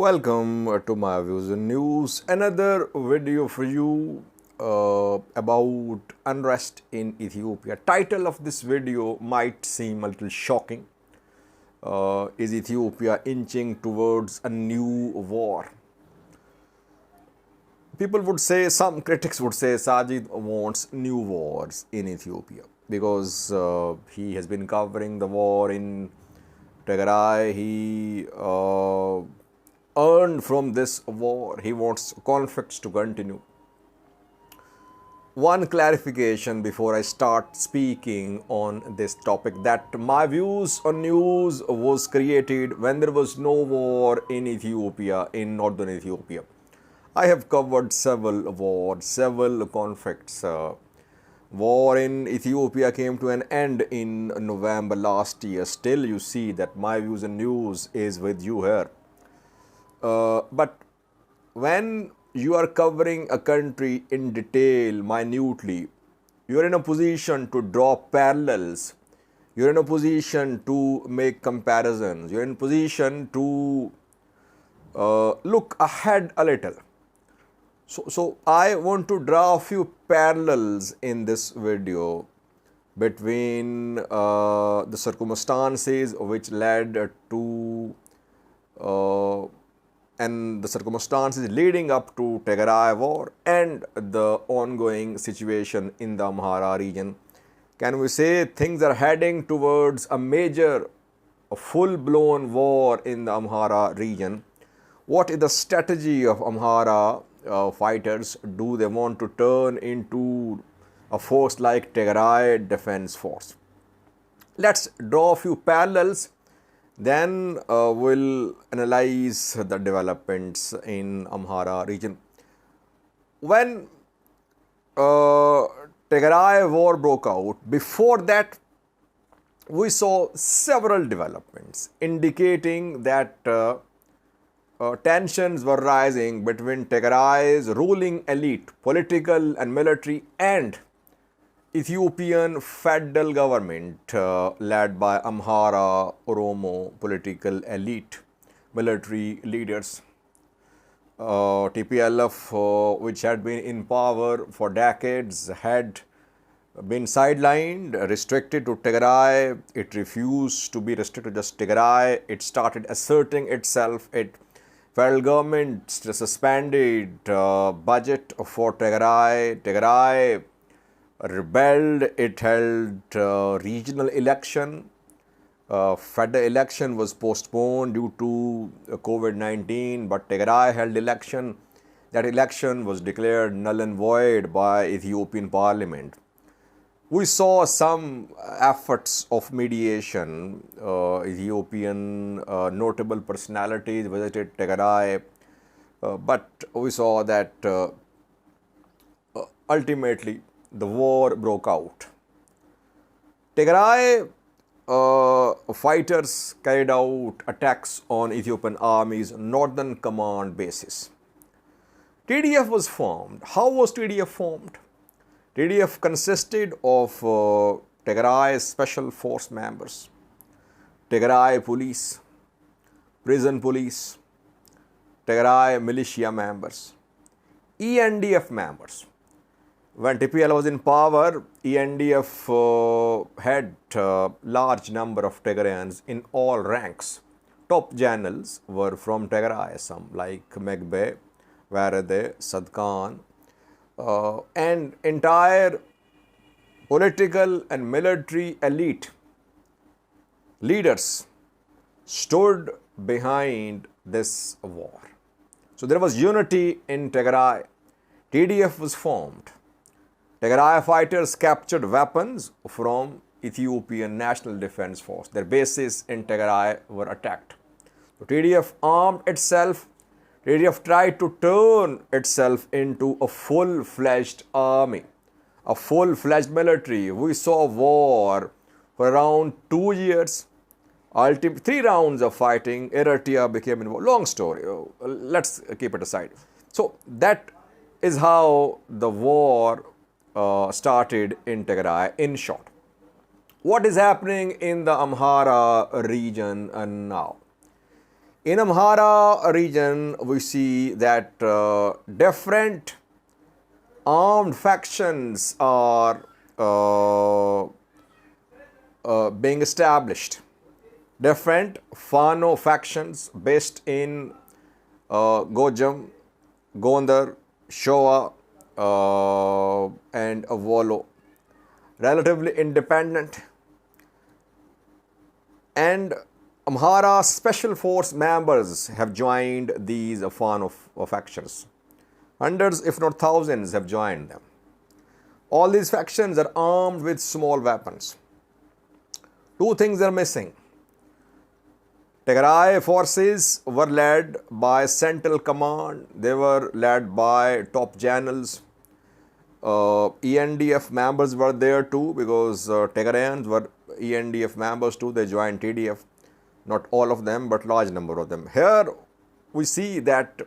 Welcome to my views and news. Another video for you about unrest in Ethiopia. Title of this video might seem a little shocking. Is Ethiopia inching towards a new war? People would say, some critics would say, Sajid wants new wars in Ethiopia because he has been covering the war in Tigray. He earned from this war. He wants conflicts to continue. One clarification before I start speaking on this topic, that my views on news was created when there was no war in Ethiopia, in northern Ethiopia. I have covered several wars, several conflicts. War in Ethiopia came to an end in November last year. Still, you see that my views and news is with you here. But when you are covering a country in detail, minutely, you are in a position to draw parallels. You are in a position to make comparisons. You are in a position to look ahead a little. So I want to draw a few parallels in this video between the circumstances which led to and the circumstances leading up to Tigray war and the ongoing situation in the Amhara region. Can we say things are heading towards a major, a full-blown war in the Amhara region? What is the strategy of Amhara fighters? Do they want to turn into a force like Tigray Defense Force? Let's draw a few parallels. Then we'll analyze the developments in Amhara region. When Tigray war broke out, before that we saw several developments indicating that tensions were rising between Tigray's ruling elite, political and military, and Ethiopian federal government led by Amhara, Oromo political elite, military leaders. TPLF, which had been in power for decades, had been sidelined, restricted to Tigray. It refused to be restricted to just Tigray. It started asserting itself. Federal government suspended budget for Tigray. Tigray rebelled. It held regional election. Federal election was postponed due to COVID-19, but Tigray held election. That election was declared null and void by Ethiopian parliament. We saw some efforts of mediation. Ethiopian notable personalities visited Tigray, but we saw that ultimately the war broke out. Tigray fighters carried out attacks on Ethiopian Army's northern command bases. TDF was formed. How was TDF formed? TDF consisted of Tigray Special Force members, Tigray police, prison police, Tigray militia members, ENDF members. When TPL was in power, ENDF had large number of Tigrayans in all ranks. Top generals were from Tigray, some like Megbe, Varade, Sadkan, and entire political and military elite leaders stood behind this war. So there was unity in Tigray. TDF was formed. Tigray fighters captured weapons from Ethiopian National Defense Force. Their bases in Tigray were attacked. So TDF armed itself. TDF tried to turn itself into a full-fledged army, a full-fledged military. We saw war for around 2 years. 3 rounds of fighting. Eritrea became involved. Long story. Let's keep it aside. So that is how the war started in Tigray, in short. What is happening in the Amhara region now? In Amhara region, we see that different armed factions are being established. Different Fano factions based in Gojam, Gondar, Showa, and Volo, relatively independent, and Amhara special force members have joined these Fano factions. Hundreds, if not thousands, have joined them. All these factions are armed with small weapons. Two things are missing. Tigray forces were led by central command. They were led by top generals. ENDF members were there too, because Tigrayans were ENDF members too. They joined TDF. Not all of them, but large number of them. Here we see that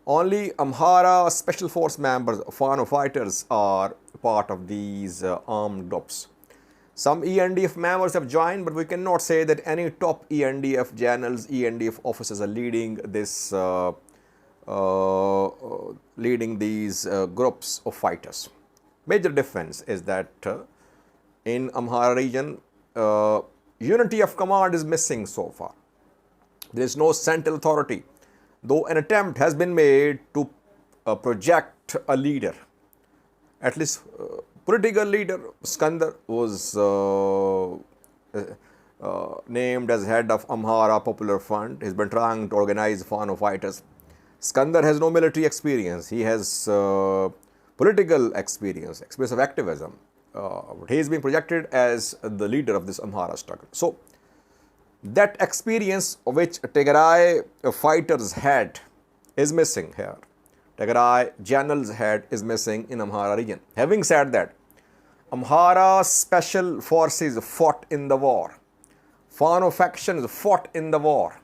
only Amhara special force members, Fano fighters, are part of these armed groups. Some ENDF members have joined, but we cannot say that any top ENDF generals, ENDF officers are leading this, these groups of fighters. Major difference is that in Amhara region, unity of command is missing so far. There is no central authority, though an attempt has been made to project a leader. At least political leader Skandar was named as head of Amhara Popular Front. He's been trying to organize Fano fighters. Skandar has no military experience. He has political experience of activism. He is being projected as the leader of this Amhara struggle. So, that experience which Tigray fighters had is missing here. Tigray generals had is missing in Amhara region. Having said that, Amhara special forces fought in the war. Fano factions fought in the war.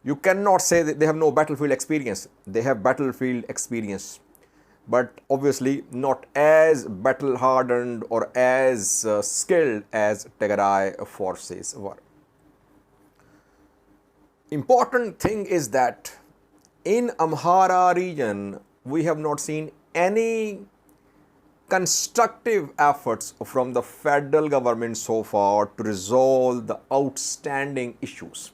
You cannot say that they have no battlefield experience. They have battlefield experience, but obviously not as battle hardened or as skilled as Tigray forces were. Important thing is that in Amhara region, we have not seen any constructive efforts from the federal government so far to resolve the outstanding issues.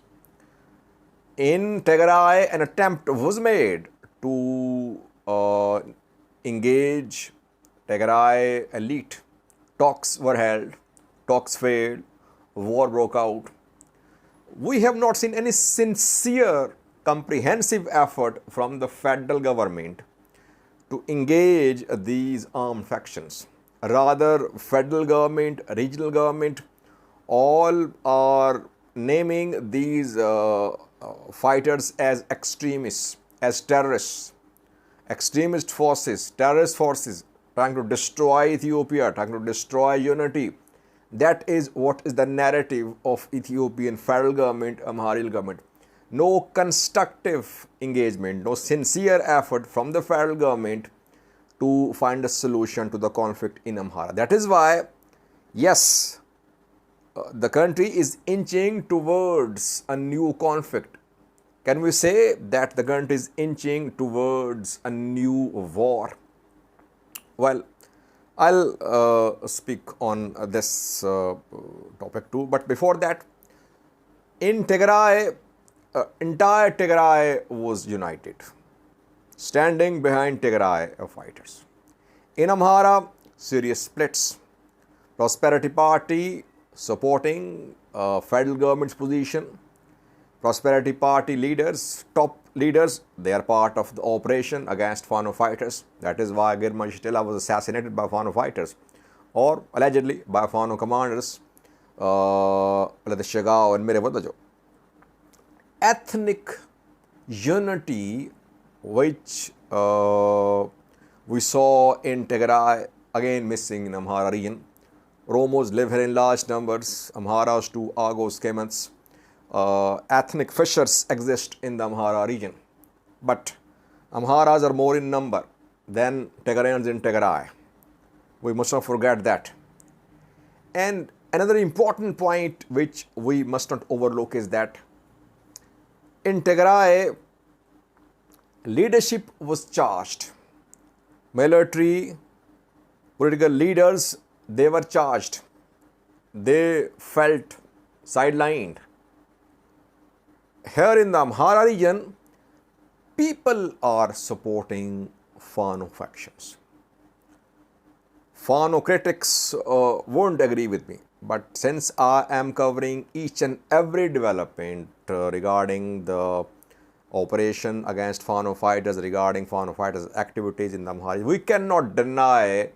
In Tigray, an attempt was made to engage Tigray elite. Talks were held, talks failed, war broke out. We have not seen any sincere, comprehensive effort from the federal government to engage these armed factions. Rather, federal government, regional government, all are naming these fighters as extremists, as terrorists, extremist forces, terrorist forces, trying to destroy Ethiopia, trying to destroy unity. That is what is the narrative of Ethiopian federal government, Amharian government. No constructive engagement, no sincere effort from the federal government to find a solution to the conflict in Amhara. That is why, yes, the country is inching towards a new conflict. Can we say that the country is inching towards a new war? Well, I'll speak on this topic too, but before that, in Tigray, entire Tigray was united, standing behind Tigray fighters. In Amhara, serious splits. Prosperity Party supporting federal government's position. Prosperity Party leaders, top leaders, they are part of the operation against Fano fighters. That is why Girma Shtila was assassinated by Fano fighters, or allegedly by Fano commanders, Shagao and Mirevadajo. Ethnic unity, which we saw in Tigray, again missing in Amhara region. Romos live here in large numbers, Amharas too, Agos, Kemans. Ethnic fissures exist in the Amhara region, but Amharas are more in number than Tigrayans in Tigray. We must not forget that. And another important point which we must not overlook is that In Tigray, leadership was charged. Military, political leaders, they were charged. They felt sidelined. Here in the Amhara region, people are supporting Fano factions. Fano critics won't agree with me, but since I am covering each and every development regarding the operation against Fano fighters, regarding Fano fighters' activities in the Amhara, we cannot deny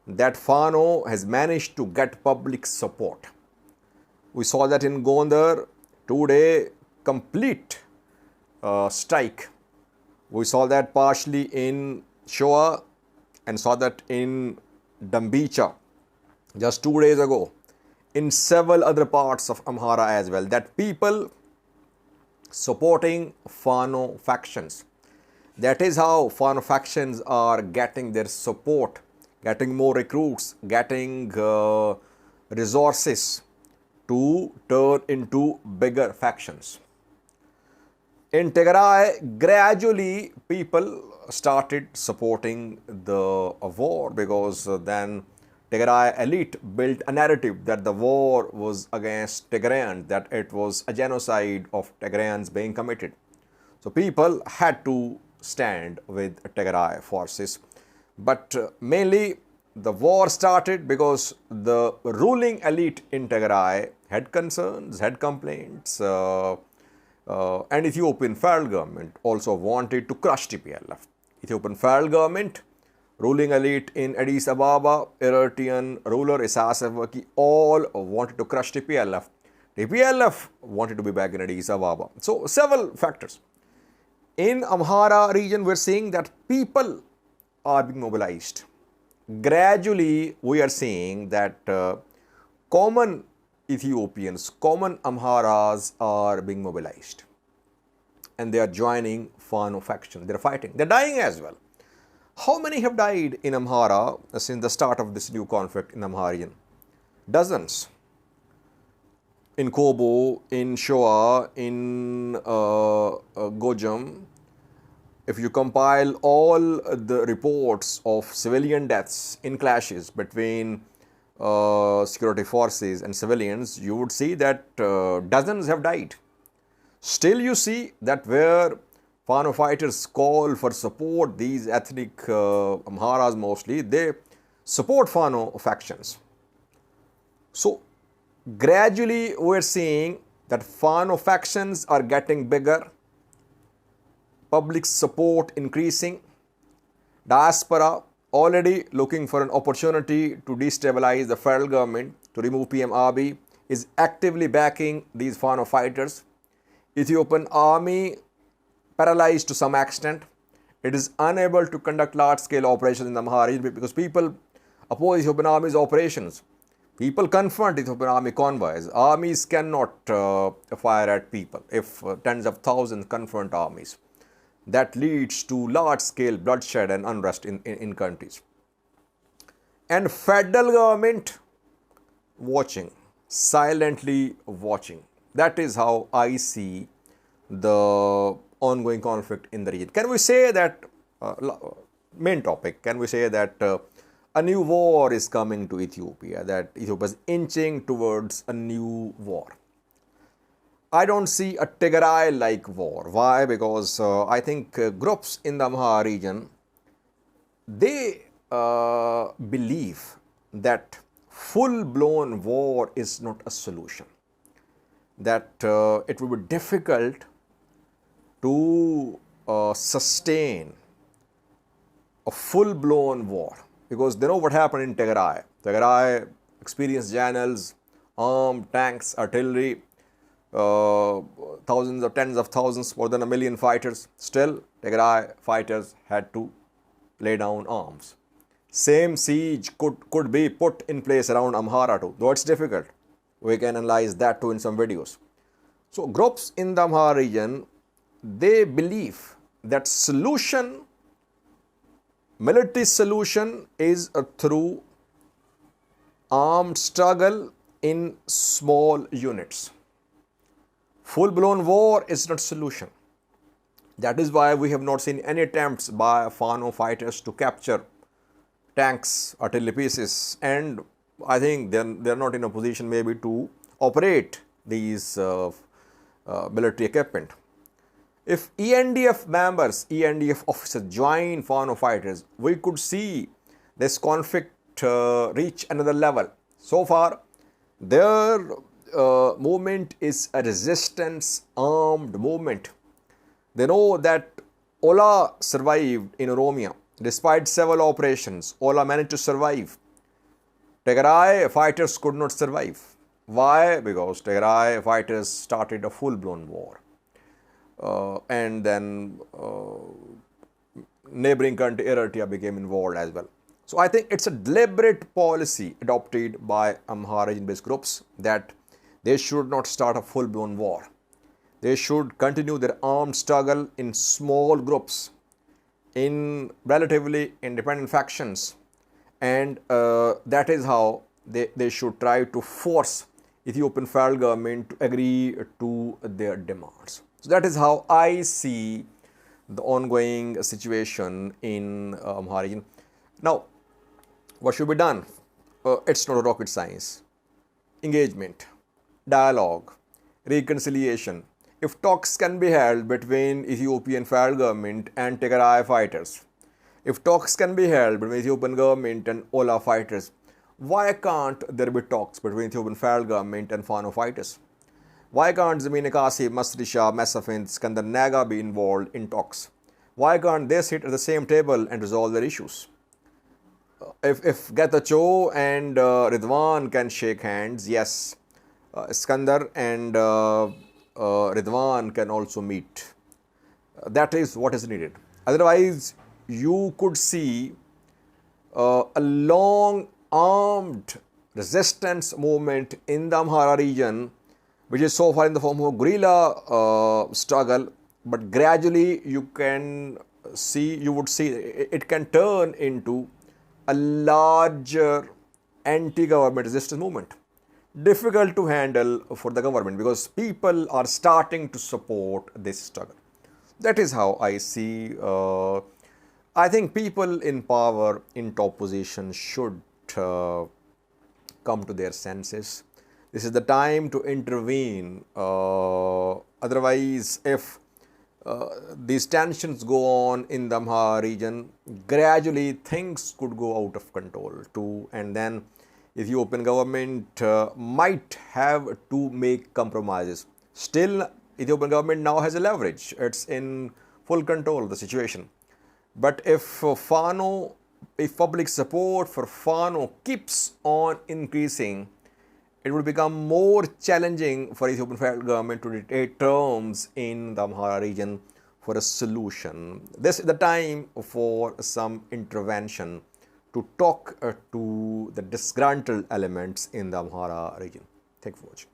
that Fano has managed to get public support. We saw that in Gondar, 2-day complete strike. We saw that partially in Shoa and saw that in Dambicha just 2 days ago, in several other parts of Amhara as well, that people supporting Fano factions. That is how Fano factions are getting their support, getting more recruits, getting resources to turn into bigger factions. In Tigray, gradually people started supporting the war, because then Tigray elite built a narrative that the war was against Tigrayans, that it was a genocide of Tigrayans being committed. So people had to stand with Tigray forces. But mainly the war started because the ruling elite in Tigray had concerns, had complaints, and Ethiopian federal government also wanted to crush TPLF. Ethiopian federal government, ruling elite in Addis Ababa, Eritrean ruler Isaias Afwerki, all wanted to crush TPLF. TPLF wanted to be back in Addis Ababa. So several factors. In Amhara region, we're seeing that people are being mobilized. Gradually, we are seeing that common Ethiopians, common Amharas are being mobilized. And they are joining Fano faction. They're fighting. They're dying as well. How many have died in Amhara since the start of this new conflict in Amharian? Dozens. In Kobo, in Shoa, in Gojam. If you compile all the reports of civilian deaths in clashes between security forces and civilians, you would see that dozens have died. Still you see that where Fano fighters call for support, these ethnic Amharas mostly, they support Fano factions. So gradually we are seeing that Fano factions are getting bigger, public support increasing, diaspora already looking for an opportunity to destabilize the federal government, to remove PM Abiy, is actively backing these Fano fighters. Ethiopian army paralyzed to some extent. It is unable to conduct large-scale operations in the Amhara because people oppose Ethiopian army's operations. People confront Ethiopian army convoys. Armies cannot fire at people if tens of thousands confront armies. That leads to large-scale bloodshed and unrest in countries. And federal government watching, silently watching. That is how I see the ongoing conflict in the region. Can we say that, main topic, can we say that a new war is coming to Ethiopia, that Ethiopia is inching towards a new war? I don't see a Tigray-like war. Why? Because I think groups in the Amhara region, they believe that full-blown war is not a solution. That it will be difficult to sustain a full-blown war, because they know what happened in Tigray. Tigray experienced generals, armed tanks, artillery, thousands of tens of thousands, more than 1 million fighters. Still, Tigray fighters had to lay down arms. Same siege could be put in place around Amhara too, though it's difficult. We can analyze that too in some videos. So groups in the Amhara region, they believe that solution, military solution, is through armed struggle in small units. Full-blown war is not solution. That is why we have not seen any attempts by Fano fighters to capture tanks, artillery pieces, and I think they're not in a position maybe to operate these military equipment. If ENDF members, ENDF officers join Fano fighters, we could see this conflict reach another level. So far, their movement is a resistance armed movement. They know that Ola survived in Oromia. Despite several operations, Ola managed to survive. Tigray fighters could not survive. Why? Because Tigray fighters started a full-blown war. And then neighboring country Eritrea became involved as well. So I think it's a deliberate policy adopted by Amhara region-based groups that they should not start a full-blown war. They should continue their armed struggle in small groups, in relatively independent factions, and that is how they should try to force Ethiopian federal government to agree to their demands. So that is how I see the ongoing situation in Amhara region. Now, what should be done? It's not rocket science. Engagement, dialogue, reconciliation. If talks can be held between Ethiopian federal government and Tigray fighters, if talks can be held between Ethiopian government and Ola fighters, why can't there be talks between Ethiopian federal government and Fano fighters? Why can't Zameen Kasi, Masri Shah, Mesafin, Skandar Naga be involved in talks? Why can't they sit at the same table and resolve their issues? If Getachew and Ridwan can shake hands, yes, Skandar and Ridwan can also meet. That is what is needed. Otherwise, you could see a long armed resistance movement in the Amhara region, which is so far in the form of guerrilla struggle, but gradually you would see it can turn into a larger anti-government resistance movement. Difficult to handle for the government because people are starting to support this struggle. That is how I see. I think people in power, in top position should come to their senses. This is the time to intervene. Otherwise, if these tensions go on in the Amhara region, gradually things could go out of control too, and then Ethiopian government might have to make compromises. Still, Ethiopian government now has a leverage. It's in full control of the situation. But if public support for Fano keeps on increasing, it will become more challenging for Ethiopian federal government to dictate terms in the Amhara region for a solution. This is the time for some intervention to talk to the disgruntled elements in the Amhara region. Thank you for watching.